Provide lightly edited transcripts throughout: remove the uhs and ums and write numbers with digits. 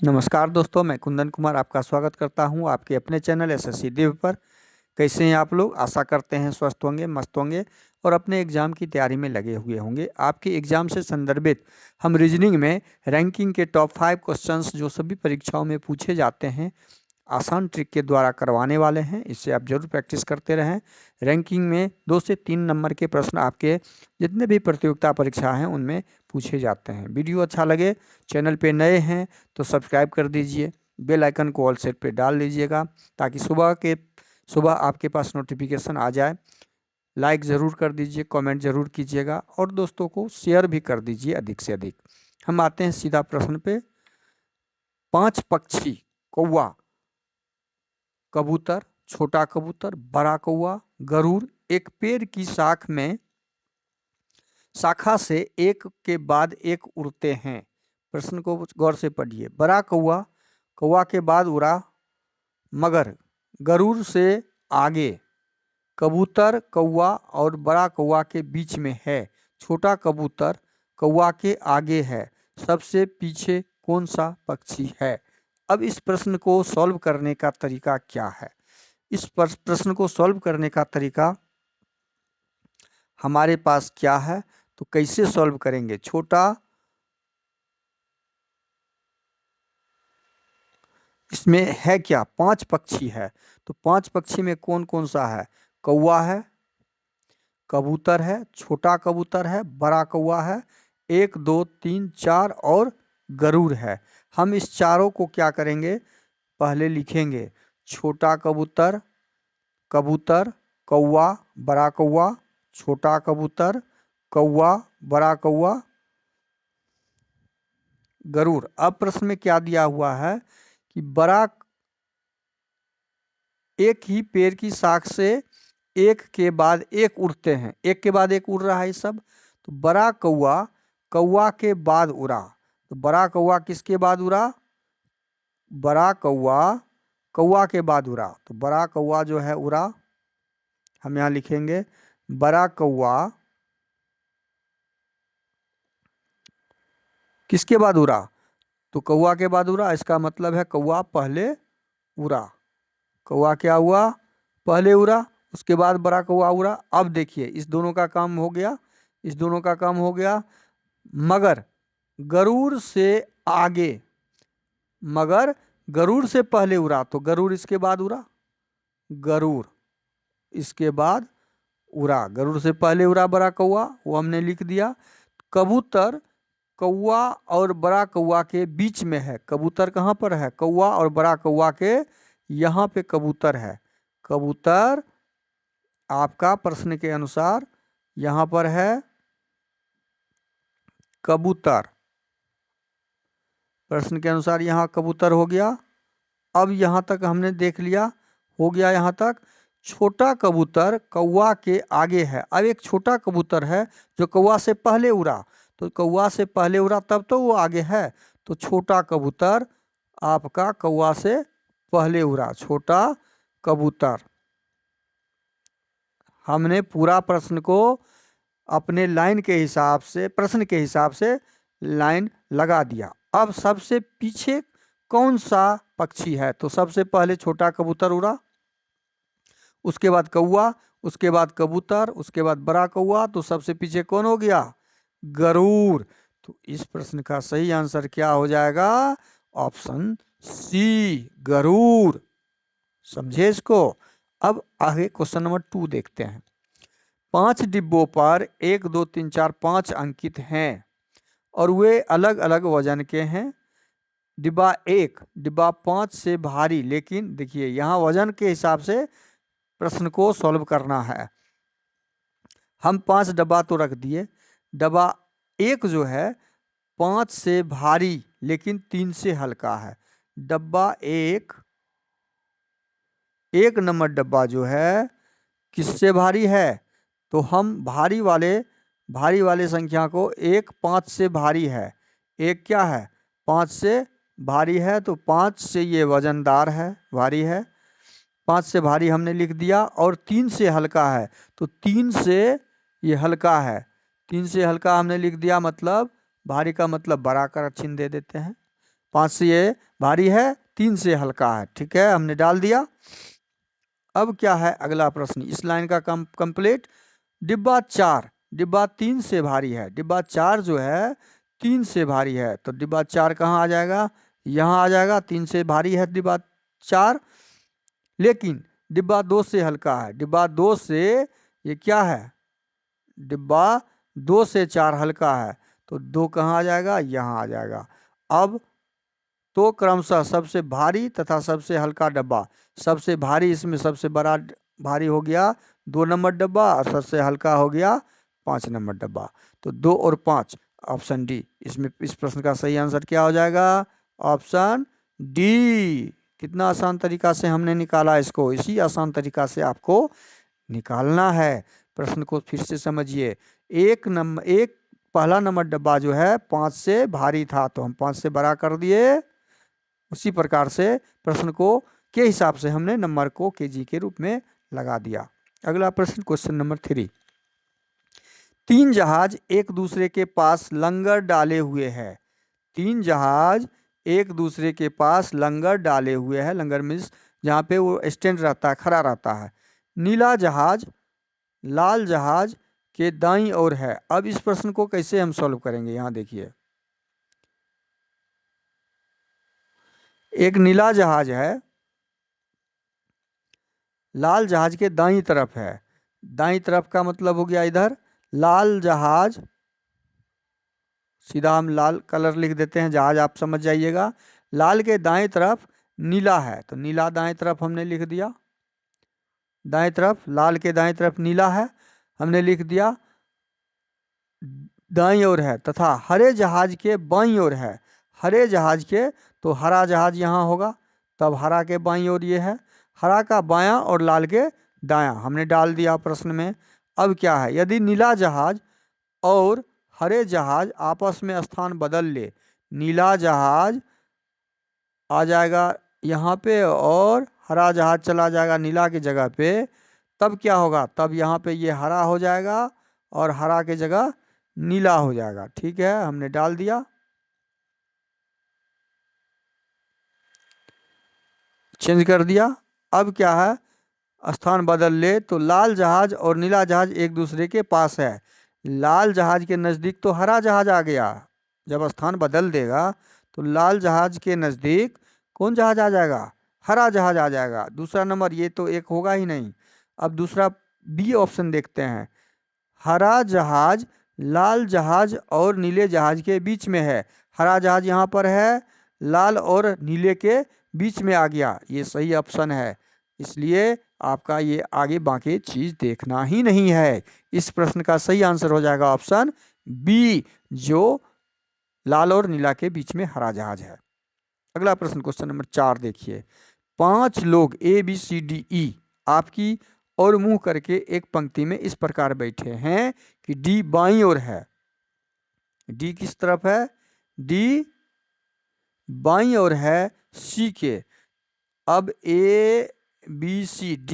नमस्कार दोस्तों, मैं कुंदन कुमार आपका स्वागत करता हूं आपके अपने चैनल एसएससी दिव्य पर। कैसे हैं आप लोग? आशा करते हैं स्वस्थ होंगे, मस्त होंगे और अपने एग्ज़ाम की तैयारी में लगे हुए होंगे। आपके एग्ज़ाम से संदर्भित हम रीजनिंग में रैंकिंग के टॉप 5 क्वेश्चंस जो सभी परीक्षाओं में पूछे जाते हैं, आसान ट्रिक के द्वारा करवाने वाले हैं। इससे आप ज़रूर प्रैक्टिस करते रहें। रैंकिंग में 2 से 3 नंबर के प्रश्न आपके जितने भी प्रतियोगिता परीक्षा हैं उनमें पूछे जाते हैं। वीडियो अच्छा लगे, चैनल पे नए हैं तो सब्सक्राइब कर दीजिए, बेल आइकन को ऑल सेट पे डाल लीजिएगा ताकि सुबह आपके पास नोटिफिकेशन आ जाए। लाइक ज़रूर कर दीजिए, कमेंट ज़रूर कीजिएगा और दोस्तों को शेयर भी कर दीजिए अधिक से अधिक। हम आते हैं सीधा प्रश्न पे। 5 पक्षी कौवा, कबूतर, छोटा कबूतर, बड़ा कौवा, गरुड़ एक पेड़ की शाखा से एक के बाद एक उड़ते हैं। प्रश्न को गौर से पढ़िए। बड़ा कौवा कौवा के बाद उड़ा, मगर गरुड़ से आगे कबूतर कौवा और बड़ा कौवा के बीच में है। छोटा कबूतर कौवा के आगे है। सबसे पीछे कौन सा पक्षी है? अब इस प्रश्न को सॉल्व करने का तरीका क्या है? इस प्रश्न को सॉल्व करने का तरीका हमारे पास क्या है, तो कैसे सॉल्व करेंगे? इसमें है क्या? 5 पक्षी है, तो 5 पक्षी में कौन कौन सा है? कौवा है, कबूतर है, छोटा कबूतर है, बड़ा कौवा है, 1 2 3 4 और गरुड़ है। हम इस चारों को क्या करेंगे? पहले लिखेंगे। छोटा कबूतर, कबूतर, कौवा, बड़ा कौवा, छोटा कबूतर, कौवा, बड़ा कौवा, गरुड़। अब प्रश्न में क्या दिया हुआ है कि एक ही पेड़ की शाख से एक के बाद एक उड़ते हैं। एक के बाद एक उड़ रहा है ये सब। तो बड़ा कौवा कौवा के बाद उड़ा, तो बड़ा कौवा किसके बाद उड़ा? बड़ा कौवा कौवा के बाद उड़ा, तो बड़ा कौवा जो है उड़ा। हम यहाँ लिखेंगे बड़ा कौवा किसके बाद उड़ा? तो कौवा के बाद उड़ा, इसका मतलब है कौवा पहले उड़ा। कौवा क्या हुआ? पहले उड़ा, उसके बाद बड़ा कौवा उड़ा। अब देखिए इस दोनों का काम हो गया, इस दोनों का काम हो गया। मगर गरुड़ से आगे, मगर गरुड़ से पहले उड़ा, तो गरुड़ इसके बाद उड़ा, गरुड़ इसके बाद उड़ा। गरुड़ से पहले उड़ा बड़ा कौवा, वो हमने लिख दिया। कबूतर कौवा और बड़ा कौवा के बीच में है। कबूतर कहाँ पर है? कौवा और बड़ा कौवा के यहाँ पे कबूतर है। कबूतर आपका प्रश्न के अनुसार यहाँ पर है कबूतर। प्रश्न के अनुसार यहाँ कबूतर हो गया। अब यहाँ तक हमने देख लिया, हो गया यहाँ तक। छोटा कबूतर कौवा के आगे है। अब एक छोटा कबूतर है जो कौवा से पहले उड़ा, तो कौवा से पहले उड़ा तब तो वो आगे है। तो छोटा कबूतर आपका कौवा से पहले उड़ा, छोटा कबूतर। हमने पूरा प्रश्न को अपने लाइन के हिसाब से, प्रश्न के हिसाब से लाइन लगा दिया। अब सबसे पीछे कौन सा पक्षी है? तो सबसे पहले छोटा कबूतर उड़ा, उसके बाद कौवा, उसके बाद कबूतर, उसके बाद बड़ा कौवा, तो सबसे पीछे कौन हो गया? गरुड़। तो इस प्रश्न का सही आंसर क्या हो जाएगा? Option C, Garuda. समझे इसको? अब आगे क्वेश्चन नंबर 2 देखते हैं। 5 डिब्बों पर 1 2 3 4 5 अंकित हैं और वे अलग अलग वजन के हैं। डिब्बा 5 से भारी, लेकिन देखिए यहाँ वजन के हिसाब से प्रश्न को सॉल्व करना है। हम 5 डब्बा तो रख दिए। डब्बा 1 जो है 5 से भारी लेकिन 3 से हल्का है। डब्बा 1 नंबर डब्बा जो है किससे भारी है? तो हम भारी वाले संख्या को 1 5 से भारी है। 1 क्या है? 5 से भारी है, तो 5 से ये वजनदार है, भारी है। 5 से भारी हमने लिख दिया और 3 से हल्का है, तो 3 से ये हल्का है। 3 से हल्का हमने लिख दिया, मतलब भारी का मतलब बड़ा का चिन्ह दे देते हैं। 5 से ये भारी है, 3 से हल्का है। ठीक है, हमने डाल दिया। अब क्या है अगला प्रश्न, इस लाइन का कंप्लीट। डिब्बा 4, डिब्बा 3 से भारी है। डिब्बा 4 जो है 3 से भारी है, तो डिब्बा 4 कहाँ आ जाएगा, यहाँ आ जाएगा। 3 से भारी है डिब्बा 4, लेकिन डिब्बा 2 से हल्का है। डिब्बा 2 से ये क्या है, डिब्बा 2 से 4 हल्का है, तो 2 कहाँ आ जाएगा, यहाँ आ जाएगा। अब तो क्रमशः सबसे भारी तथा सबसे हल्का डब्बा, सबसे भारी इसमें सबसे बड़ा भारी हो गया 2 नंबर डब्बा, और सबसे हल्का हो गया 5 नंबर डब्बा। तो 2 और 5, ऑप्शन डी। इसमें इस प्रश्न का सही आंसर क्या हो जाएगा, ऑप्शन डी। कितना आसान तरीका से हमने निकाला इसको, इसी आसान तरीका से आपको निकालना है। प्रश्न को फिर से समझिए। एक पहला नंबर डब्बा जो है 5 से भारी था, तो हम 5 से बड़ा कर दिए। उसी प्रकार से प्रश्न को के हिसाब से हमने नंबर को केजी के रूप में लगा दिया। अगला प्रश्न, क्वेश्चन नंबर 3। 3 जहाज एक दूसरे के पास लंगर डाले हुए हैं। 3 जहाज एक दूसरे के पास लंगर डाले हुए हैं। लंगर मीन्स जहाँ पे वो स्टैंड रहता है, खड़ा रहता है। नीला जहाज लाल जहाज के दाईं ओर है। अब इस प्रश्न को कैसे हम सॉल्व करेंगे, यहाँ देखिए। एक नीला जहाज है, लाल जहाज के दाईं तरफ है। दाईं तरफ का मतलब हो गया इधर। लाल जहाज, सीधा हम लाल कलर लिख देते हैं, जहाज आप समझ जाइएगा। लाल के दाएं तरफ नीला है, तो नीला दाएं तरफ हमने लिख दिया। दाएं तरफ, लाल के दाएं तरफ नीला है, हमने लिख दिया। दाईं ओर है, तथा हरे जहाज के बाईं ओर है। हरे जहाज के, तो हरा जहाज यहाँ होगा, तब हरा के बाईं ओर ये है। हरा का बायां और लाल के दायां हमने डाल दिया प्रश्न में। अब क्या है, यदि नीला जहाज और हरे जहाज आपस में स्थान बदल ले, नीला जहाज आ जाएगा यहाँ पे और हरा जहाज चला जाएगा नीला की जगह पे, तब क्या होगा, तब यहाँ पे ये हरा हो जाएगा और हरा की जगह नीला हो जाएगा। ठीक है, हमने डाल दिया, चेंज कर दिया। अब क्या है, स्थान बदल ले, तो लाल जहाज और नीला जहाज एक दूसरे के पास है। लाल जहाज के नज़दीक तो हरा जहाज आ गया, जब स्थान बदल देगा तो लाल जहाज के नज़दीक कौन जहाज आ जाएगा, हरा जहाज आ जाएगा। दूसरा नंबर ये तो एक होगा ही नहीं। अब दूसरा बी ऑप्शन देखते हैं। हरा जहाज लाल जहाज और नीले जहाज के बीच में है। हरा जहाज यहाँ पर है, लाल और नीले के बीच में आ गया, ये सही ऑप्शन है। इसलिए आपका ये आगे बाकी चीज देखना ही नहीं है। इस प्रश्न का सही आंसर हो जाएगा ऑप्शन बी, जो लाल और नीला के बीच में हरा जहाज है। अगला प्रश्न, क्वेश्चन नंबर 4 देखिए। 5 लोग ABCDE आपकी और मुंह करके एक पंक्ति में इस प्रकार बैठे हैं कि डी बाईं ओर है। डी किस तरफ है, डी बाईं ओर है सी के। अब ABCD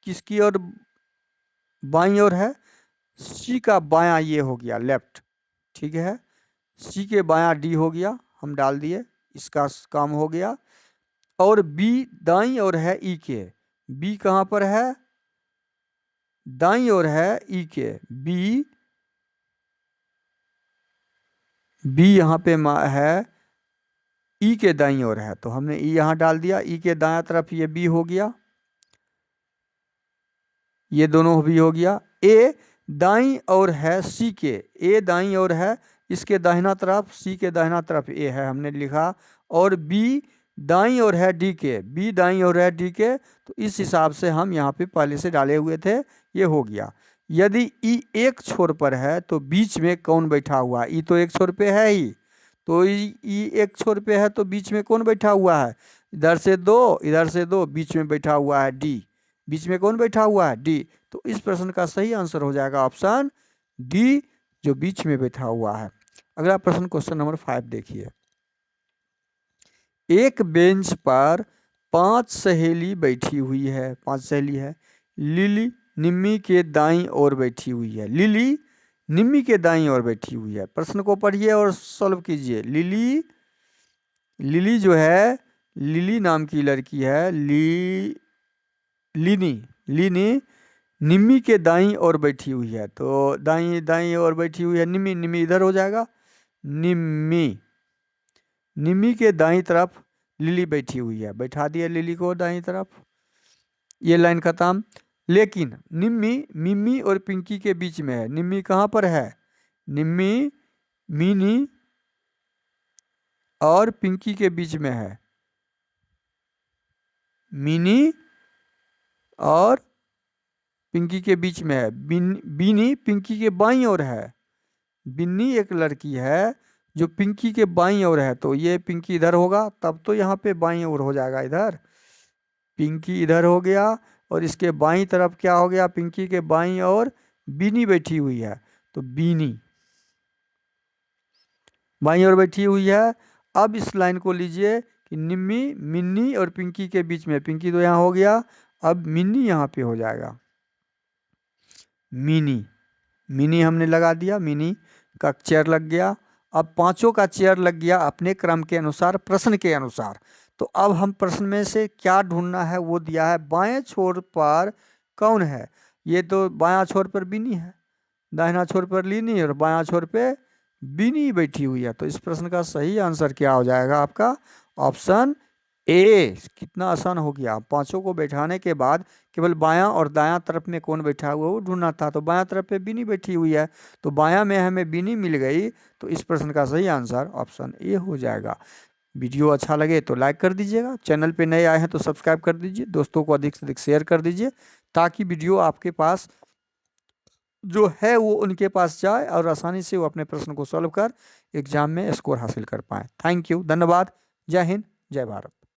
किसकी ओर बाईं ओर है, सी का बायां ये हो गया लेफ्ट। ठीक है, सी के बायां डी हो गया, हम डाल दिए, इसका काम हो गया। और बी दाईं ओर है ई के। बी कहाँ पर है, दाईं ओर है ई के। बी यहाँ पे है ई के दाईं ओर है, तो हमने ई यहाँ डाल दिया। ई के दायां तरफ ये बी हो गया, ये दोनों भी हो गया। ए दाईं ओर है सी के। ए दाईं ओर है, इसके दाहिना तरफ, सी के दाहिना तरफ ए है, हमने लिखा। और बी दाईं ओर है डी के। बी दाईं ओर है डी के, तो इस हिसाब से हम यहाँ पे पहले से डाले हुए थे, ये हो गया। यदि ई एक छोर पर है तो बीच में कौन बैठा हुआ है, ई तो एक छोर पे है ही, तो ई एक छोर पे है तो बीच में कौन बैठा हुआ है, इधर से दो इधर से दो, बीच में बैठा हुआ है डी। बीच में कौन बैठा हुआ है, डी। तो इस प्रश्न का सही आंसर हो जाएगा ऑप्शन डी, जो बीच में बैठा हुआ है। अगला प्रश्न, क्वेश्चन नंबर 5 देखिए। एक बेंच पर 5 सहेली बैठी हुई है। 5 सहेली है। लिली निम्मी के दाईं ओर बैठी हुई है। लिली निम्मी के दाईं ओर बैठी हुई है। प्रश्न को पढ़िए और सॉल्व कीजिए। लिली लिली जो है, लिली नाम की लड़की है, लीनी लीनी निम्मी के दाईं ओर बैठी हुई है। तो दाईं दाईं ओर बैठी हुई है निम्मी, निम्मी इधर हो जाएगा, निम्मी। निम्मी के दाईं तरफ लिली बैठी हुई है, बैठा दिया लिली को दाईं तरफ। ये लाइन खत्म। लेकिन निम्मी मिम्मी और पिंकी के बीच में है। निम्मी कहाँ पर है? निम्मी मिनी और पिंकी के बीच में है। मिनी और पिंकी के बीच में है। बीनी पिंकी के बाईं ओर है। बिन्नी एक लड़की है जो पिंकी के बाईं ओर है। तो ये पिंकी इधर होगा, तब तो यहाँ पे बाईं ओर हो जाएगा। इधर पिंकी इधर हो गया और इसके बाईं तरफ क्या हो गया? पिंकी के बाईं ओर बीनी बैठी हुई है। तो बीनी बाईं ओर बैठी हुई है। अब इस लाइन को लीजिए कि निम्मी मिन्नी और पिंकी के बीच में, पिंकी तो यहाँ हो गया, अब मिन्नी यहाँ पे हो जाएगा। मिनी मिनी हमने लगा दिया, मिनी का चेयर लग गया। अब पांचों का चेयर लग गया अपने क्रम के अनुसार, प्रश्न के अनुसार। तो अब हम प्रश्न में से क्या ढूंढना है वो दिया है। बाएं छोर पर कौन है? ये तो बायां छोर पर बिनी है, दाहिना छोर पर लीनी और बायां छोर पे बिनी बैठी हुई है। तो इस प्रश्न का सही आंसर क्या हो जाएगा आपका? Option A. कितना आसान हो गया। पांचों को बैठाने के बाद केवल बायां और दायां तरफ में कौन बैठा हुआ है वो ढूंढना था। तो बायां तरफ पे बिनी बैठी हुई है, तो बायां में हमें बिनी मिल गई। तो इस प्रश्न का सही आंसर ऑप्शन ए हो जाएगा। वीडियो अच्छा लगे तो लाइक कर दीजिएगा, चैनल पे नए आए हैं तो सब्सक्राइब कर दीजिए, दोस्तों को अधिक से अधिक शेयर कर दीजिए, ताकि वीडियो आपके पास जो है वो उनके पास जाए और आसानी से वो अपने प्रश्न को सॉल्व कर एग्जाम में स्कोर हासिल कर पाए। थैंक यू, धन्यवाद। जय हिंद, जय भारत।